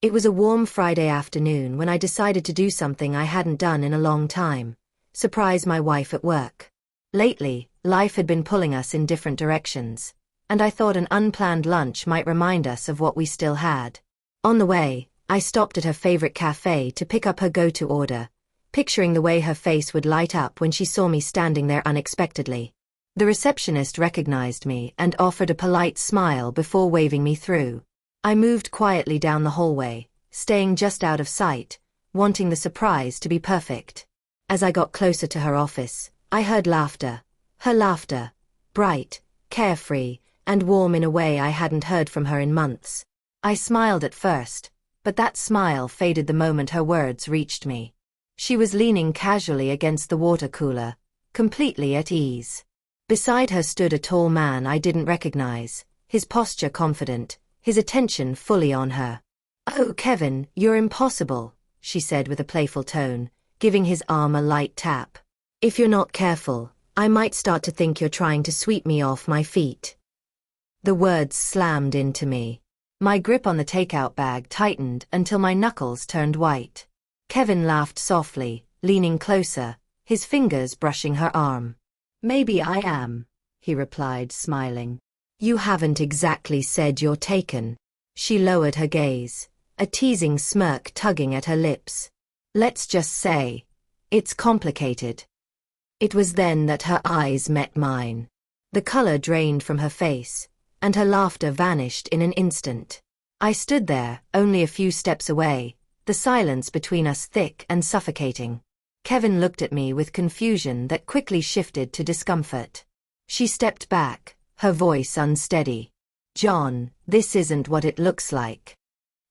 It was a warm Friday afternoon when I decided to do something I hadn't done in a long time: surprise my wife at work. Lately, life had been pulling us in different directions, and I thought an unplanned lunch might remind us of what we still had. On the way, I stopped at her favorite cafe to pick up her go-to order, picturing the way her face would light up when she saw me standing there unexpectedly. The receptionist recognized me and offered a polite smile before waving me through. I moved quietly down the hallway, staying just out of sight, wanting the surprise to be perfect. As I got closer to her office, I heard laughter. Her laughter, bright, carefree, and warm in a way I hadn't heard from her in months. I smiled at first, but that smile faded the moment her words reached me. She was leaning casually against the water cooler, completely at ease. Beside her stood a tall man I didn't recognize, his posture confident, his attention fully on her. "Oh, Kevin, you're impossible," she said with a playful tone, giving his arm a light tap. "If you're not careful, I might start to think you're trying to sweep me off my feet." The words slammed into me. My grip on the takeout bag tightened until my knuckles turned white. Kevin laughed softly, leaning closer, his fingers brushing her arm. "Maybe I am," he replied, smiling. "You haven't exactly said you're taken." She lowered her gaze, a teasing smirk tugging at her lips. "Let's just say, it's complicated." It was then that her eyes met mine. The color drained from her face, and her laughter vanished in an instant. I stood there, only a few steps away, the silence between us thick and suffocating. Kevin looked at me with confusion that quickly shifted to discomfort. She stepped back, her voice unsteady. "John, this isn't what it looks like."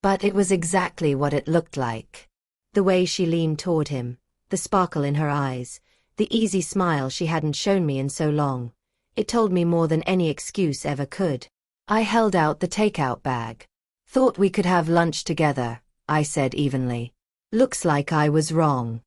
But it was exactly what it looked like. The way she leaned toward him, the sparkle in her eyes, the easy smile she hadn't shown me in so long. It told me more than any excuse ever could. I held out the takeout bag. "Thought we could have lunch together," I said evenly. Looks like I was wrong.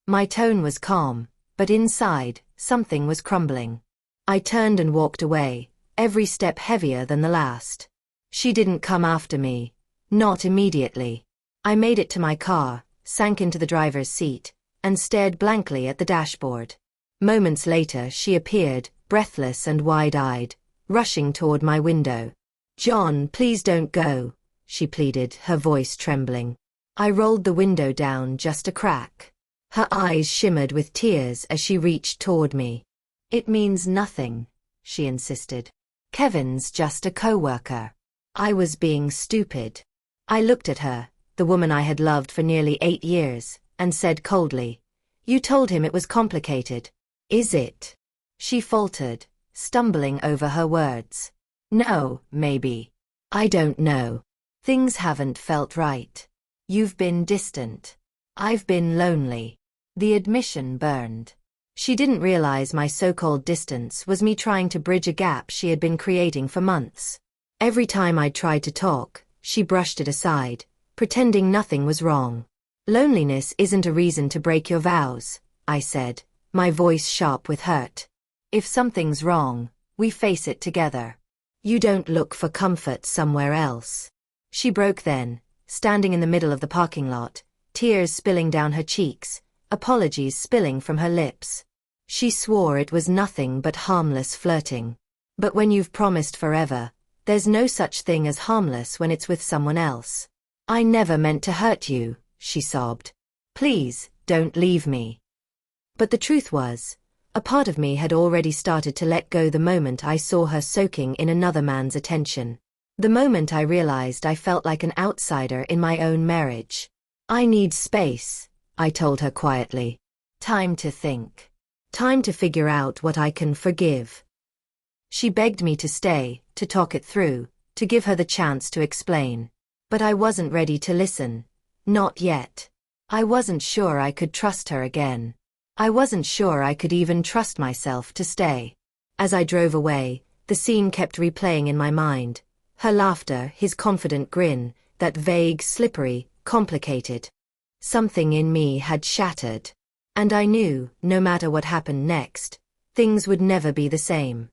My tone was calm, but inside, something was crumbling. I turned and walked away, every step heavier than the last. She didn't come after me. Not immediately. I made it to my car, sank into the driver's seat, and stared blankly at the dashboard. Moments later she appeared, breathless and wide-eyed, rushing toward my window. "John, please don't go," she pleaded, her voice trembling. I rolled the window down just a crack. Her eyes shimmered with tears as she reached toward me. "It means nothing," she insisted. "Kevin's just a coworker." I was being stupid. I looked at her, the woman I had loved for nearly 8 years, and said coldly, "You told him it was complicated. Is it?" She faltered, stumbling over her words. "No, maybe. I don't know. Things haven't felt right. You've been distant. I've been lonely." The admission burned. She didn't realize my so-called distance was me trying to bridge a gap she had been creating for months. Every time I tried to talk, she brushed it aside, pretending nothing was wrong. "Loneliness isn't a reason to break your vows," I said, my voice sharp with hurt. "If something's wrong, we face it together. You don't look for comfort somewhere else." She broke then, standing in the middle of the parking lot, tears spilling down her cheeks, apologies spilling from her lips. She swore it was nothing but harmless flirting. But when you've promised forever, there's no such thing as harmless when it's with someone else. "I never meant to hurt you," she sobbed. "Please, don't leave me." But the truth was, a part of me had already started to let go the moment I saw her soaking in another man's attention. The moment I realized I felt like an outsider in my own marriage. "I need space," I told her quietly. "Time to think. Time to figure out what I can forgive." She begged me to stay, to talk it through, to give her the chance to explain. But I wasn't ready to listen. Not yet. I wasn't sure I could trust her again. I wasn't sure I could even trust myself to stay. As I drove away, the scene kept replaying in my mind. Her laughter, his confident grin, that vague, slippery, complicated. Something in me had shattered. And I knew, no matter what happened next, things would never be the same.